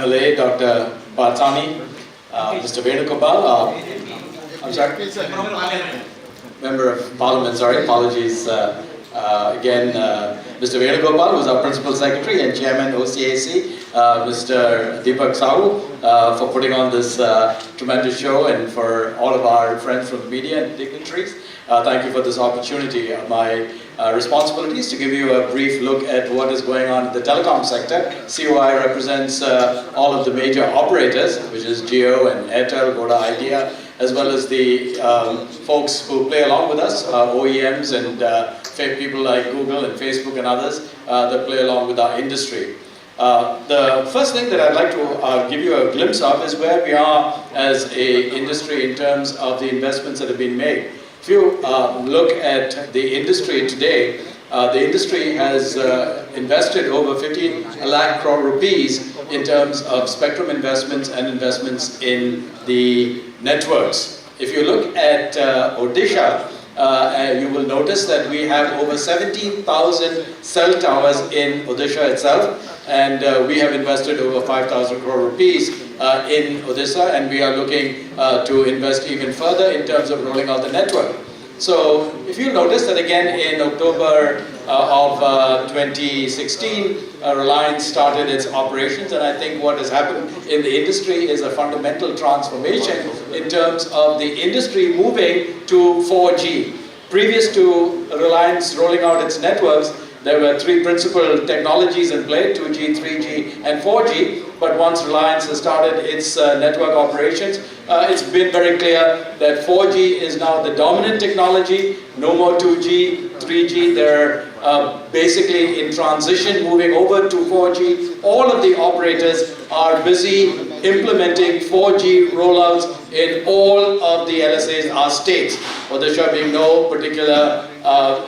MLA, Dr. Partani, Mr. Venugopal, I'm sorry, Member of Parliament, sorry, apologies. Again, Mr. Venugopal, who's our Principal Secretary and Chairman OCAC, Mr. Deepak Sahu, for putting on this tremendous show, and for all of our friends from the media and dignitaries. Thank you for this opportunity. My responsibility is to give you a brief look at what is going on in the telecom sector. COI represents all of the major operators, which is Jio and Airtel, Voda Idea, as well as the folks who play along with us, OEMs and people like Google and Facebook and others that play along with our industry. The first thing that I'd like to give you a glimpse of is where we are as an industry in terms of the investments that have been made. If you look at the industry today, the industry has invested over 15 lakh crore rupees in terms of spectrum investments and investments in the networks. If you look at Odisha, you will notice that we have over 17,000 cell towers in Odisha itself, and we have invested over 5,000 crore rupees in Odisha, and we are looking to invest even further in terms of rolling out the network. So if you notice that again in October of 2016, Reliance started its operations, and I think what has happened in the industry is a fundamental transformation in terms of the industry moving to 4G. Previous to Reliance rolling out its networks, there were three principal technologies in play, 2G, 3G and 4G, but once Reliance has started its network operations, it's been very clear that 4G is now the dominant technology, no more 2G, 3G, they're basically in transition moving over to 4G. All of the operators are busy implementing 4G rollouts in all of the LSAs, our states, Odisha being no particular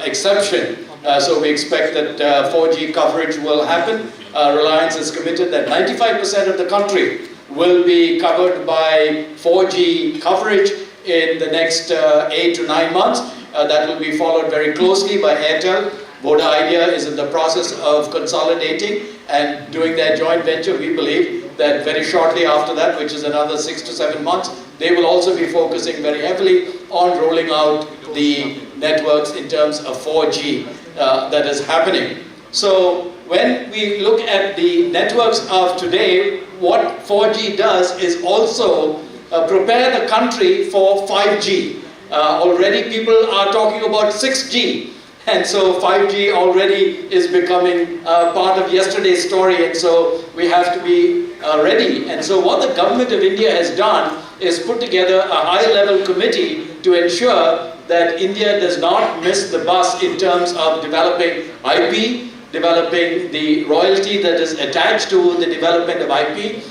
exception. So we expect that 4G coverage will happen. Reliance is committed that 95% of the country will be covered by 4G coverage in the next 8 to 9 months. That will be followed very closely by Airtel. Voda Idea is in the process of consolidating and doing their joint venture. We believe that very shortly after that, which is another 6 to 7 months, they will also be focusing very heavily on rolling out the networks in terms of 4G that is happening. So when we look at the networks of today, what 4G does is also prepare the country for 5G. Already people are talking about 6G. And so 5G already is becoming part of yesterday's story, and so we have to be ready. And so what the government of India has done is put together a high-level committee to ensure that India does not miss the bus in terms of developing IP, developing the royalty that is attached to the development of IP,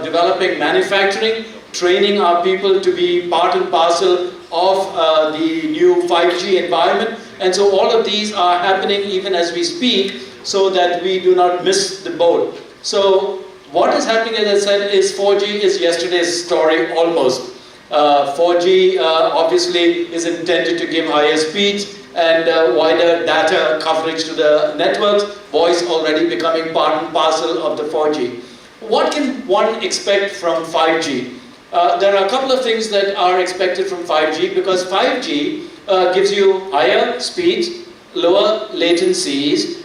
developing manufacturing, training our people to be part and parcel of the new 5G environment. And so all of these are happening even as we speak, so that we do not miss the boat. So what is happening, as I said, is 4G is yesterday's story almost. 4G obviously is intended to give higher speeds and wider data coverage to the networks, voice already becoming part and parcel of the 4G. What can one expect from 5G? There are a couple of things that are expected from 5G, because 5G gives you higher speeds, lower latencies,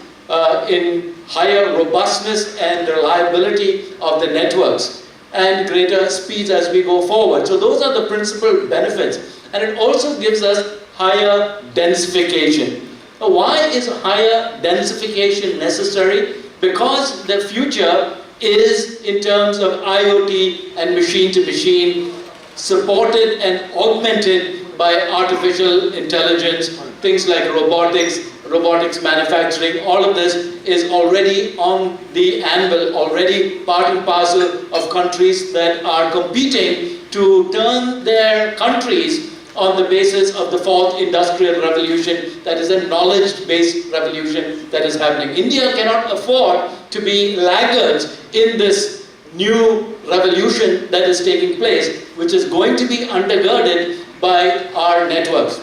in higher robustness and reliability of the networks, and greater speeds as we go forward. So those are the principal benefits. And it also gives us higher densification. Now, why is higher densification necessary? Because the future is in terms of IoT and machine-to-machine, supported and augmented by artificial intelligence, things like robotics manufacturing. All of this is already on the anvil, already part and parcel of countries that are competing to turn their countries on the basis of the fourth industrial revolution, that is a knowledge-based revolution that is happening. India cannot afford to be laggards in this new revolution that is taking place, which is going to be undergirded by our networks.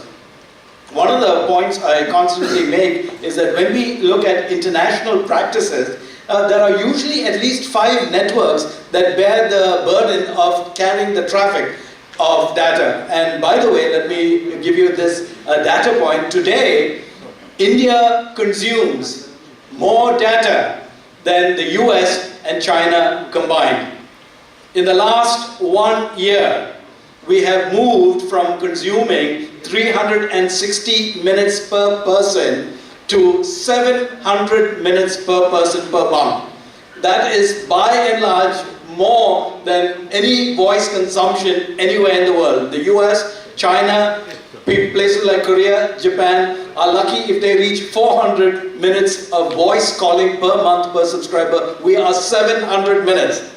One of the points I constantly make is that when we look at international practices, there are usually at least 5 networks that bear the burden of carrying the traffic of data. And by the way, let me give you this data point. Today, India consumes more data than the US and China combined. In the last 1 year, we have moved from consuming 360 minutes per person to 700 minutes per person per month. That is by and large more than any voice consumption anywhere in the world. The US, China, places like Korea, Japan are lucky if they reach 400 minutes of voice calling per month per subscriber. We are 700 minutes.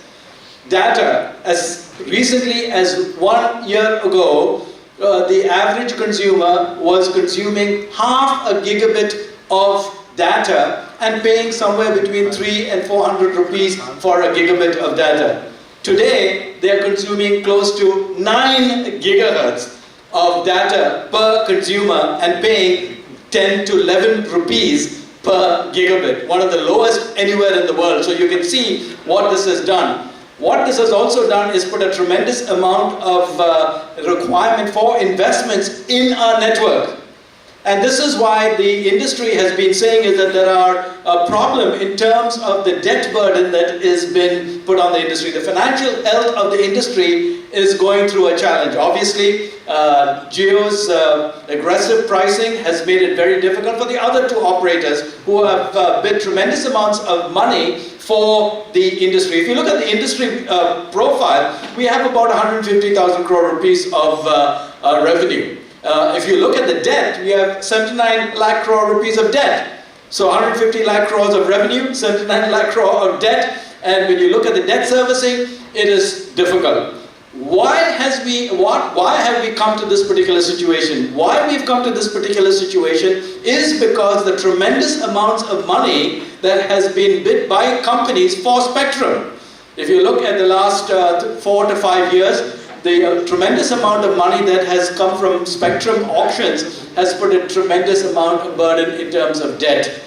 Data, as recently as 1 year ago, the average consumer was consuming half a gigabit of data and paying somewhere between 300 and 400 rupees for a gigabit of data. Today, they are consuming close to 9 gigahertz of data per consumer and paying 10 to 11 rupees per gigabit, one of the lowest anywhere in the world. So you can see what this has done. What this has also done is put a tremendous amount of requirement for investments in our network. And this is why the industry has been saying is that there are a problem in terms of the debt burden that has been put on the industry. The financial health of the industry is going through a challenge. Obviously, Jio's aggressive pricing has made it very difficult for the other 2 operators who have bid tremendous amounts of money for the industry. If you look at the industry profile, we have about 150,000 crore rupees of revenue. If you look at the debt, we have 79 lakh crore rupees of debt. So 150 lakh crores of revenue, 79 lakh crore of debt, and when you look at the debt servicing, it is difficult. Why have we come to this particular situation? Why we've come to this particular situation is because the tremendous amounts of money that has been bid by companies for spectrum. If you look at the last 4 to 5 years, the tremendous amount of money that has come from spectrum auctions has put a tremendous amount of burden in terms of debt.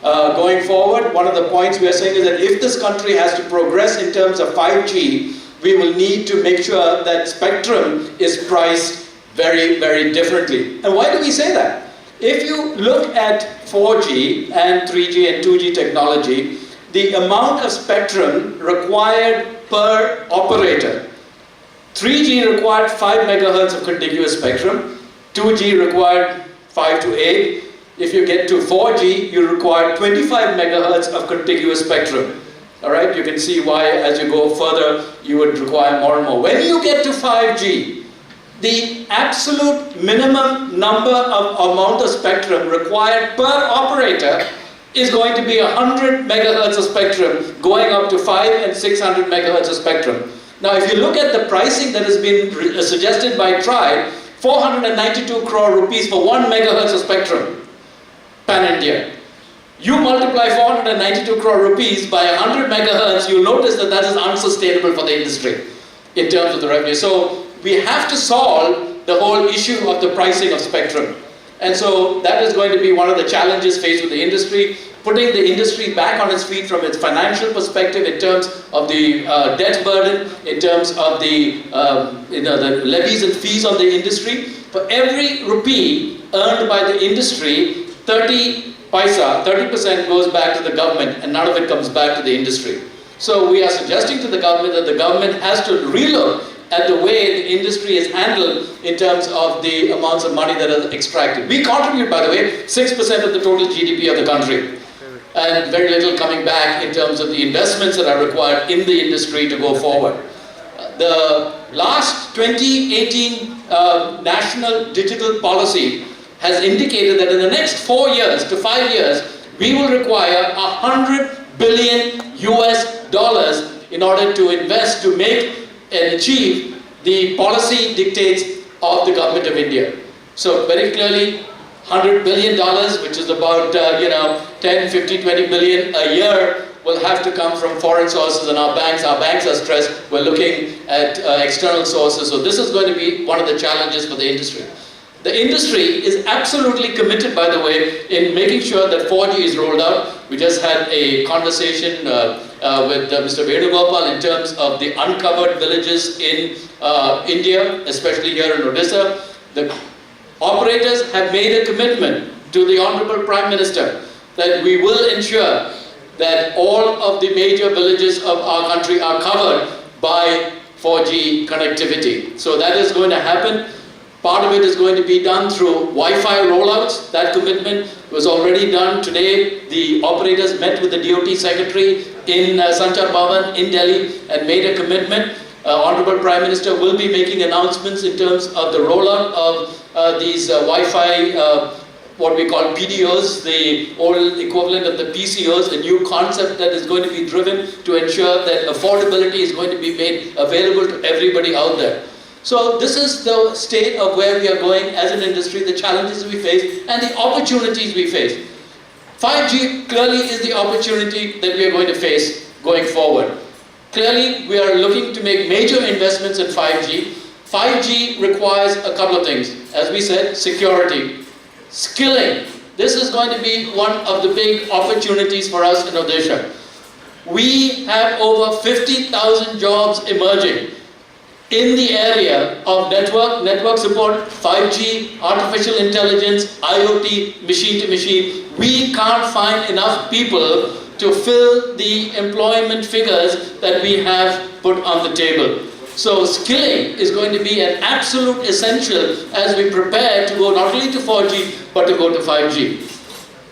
Going forward, one of the points we are saying is that if this country has to progress in terms of 5G, we will need to make sure that spectrum is priced very, very differently. And why do we say that? If you look at 4G and 3G and 2G technology, the amount of spectrum required per operator. 3G required 5 megahertz of contiguous spectrum, 2G required 5 to 8. If you get to 4G, you require 25 megahertz of contiguous spectrum. All right, you can see why as you go further, you would require more and more. When you get to 5G, the absolute minimum number of amount of spectrum required per operator is going to be 100 megahertz of spectrum, going up to 500 and 600 megahertz of spectrum. Now, if you look at the pricing that has been suggested by TRAI, 492 crore rupees for 1 megahertz of spectrum, pan-India. You multiply 492 crore rupees by 100 megahertz, you'll notice that that is unsustainable for the industry in terms of the revenue. So we have to solve the whole issue of the pricing of spectrum. And so that is going to be one of the challenges faced with the industry, putting the industry back on its feet from its financial perspective in terms of the debt burden, in terms of the, the levies and fees on the industry. For every rupee earned by the industry, 30% goes back to the government and none of it comes back to the industry. So we are suggesting to the government that the government has to relook at the way the industry is handled in terms of the amounts of money that are extracted. We contribute, by the way, 6% of the total GDP of the country, and very little coming back in terms of the investments that are required in the industry to go forward. The last 2018 National Digital Policy has indicated that in the next 4 years to 5 years, we will require $100 billion US in order to invest to make and achieve the policy dictates of the government of India. So very clearly, $100 billion, which is about 10, 50, 20 billion a year, will have to come from foreign sources, and our banks are stressed. We're looking at external sources. So this is going to be one of the challenges for the industry. The industry is absolutely committed, by the way, in making sure that 4G is rolled out. We just had a conversation with Mr. Venugopal in terms of the uncovered villages in India, especially here in Odisha. The operators have made a commitment to the Honorable Prime Minister that we will ensure that all of the major villages of our country are covered by 4G connectivity. So that is going to happen. Part of it is going to be done through Wi-Fi rollouts. That commitment was already done. Today, the operators met with the DOT secretary in Sanchar Bhavan in Delhi and made a commitment. Honorable Prime Minister will be making announcements in terms of the rollout of these Wi-Fi what we call PDOs, the old equivalent of the PCOs, a new concept that is going to be driven to ensure that affordability is going to be made available to everybody out there. So this is the state of where we are going as an industry, the challenges we face and the opportunities we face. 5G clearly is the opportunity that we are going to face going forward. Clearly, we are looking to make major investments in 5G. 5G requires a couple of things. As we said, security. Skilling. This is going to be one of the big opportunities for us in Odisha. We have over 50,000 jobs emerging in the area of network support, 5G, artificial intelligence, IoT, machine to machine. We can't find enough people to fill the employment figures that we have put on the table. So skilling is going to be an absolute essential as we prepare to go not only to 4G, but to go to 5G.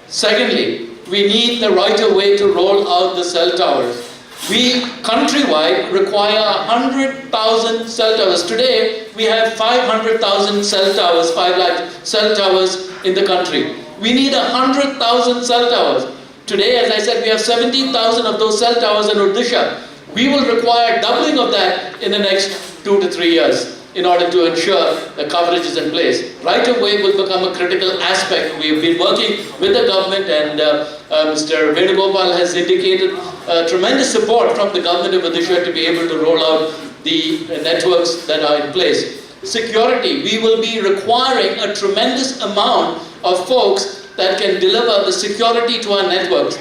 Secondly, we need the right of way to roll out the cell towers. We, countrywide, require 100,000 cell towers. Today, we have 500,000 cell towers, 5 lakh cell towers in the country. We need 100,000 cell towers. Today, as I said, we have 17,000 of those cell towers in Odisha. We will require doubling of that in the next 2 to 3 years in order to ensure the coverage is in place. Right of way will become a critical aspect. We've been working with the government and Mr. Venugopal has indicated tremendous support from the government of Odisha to be able to roll out the networks that are in place. Security, we will be requiring a tremendous amount of folks that can deliver the security to our networks.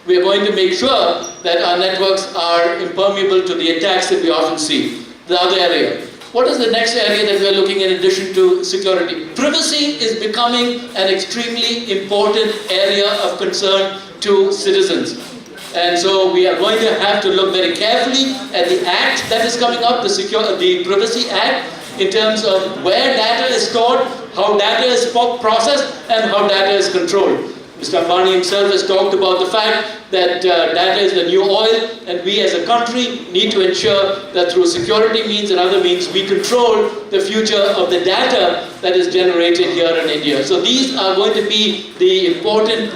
We are going to make sure that our networks are impermeable to the attacks that we often see. The other area. What is the next area that we are looking at in addition to security? Privacy is becoming an extremely important area of concern to citizens. And so we are going to have to look very carefully at the act that is coming up, the Privacy Act, in terms of where data is stored, how data is processed, and how data is controlled. Mr. Ambani himself has talked about the fact that data is the new oil, and we as a country need to ensure that through security means and other means we control the future of the data that is generated here in India. So these are going to be the important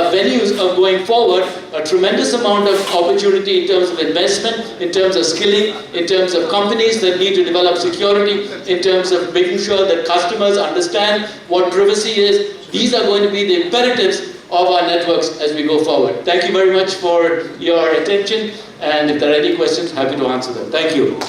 venues of going forward, a tremendous amount of opportunity in terms of investment, in terms of skilling, in terms of companies that need to develop security, in terms of making sure that customers understand what privacy is. These are going to be the imperatives of our networks as we go forward. Thank you very much for your attention, and if there are any questions, happy to answer them. Thank you.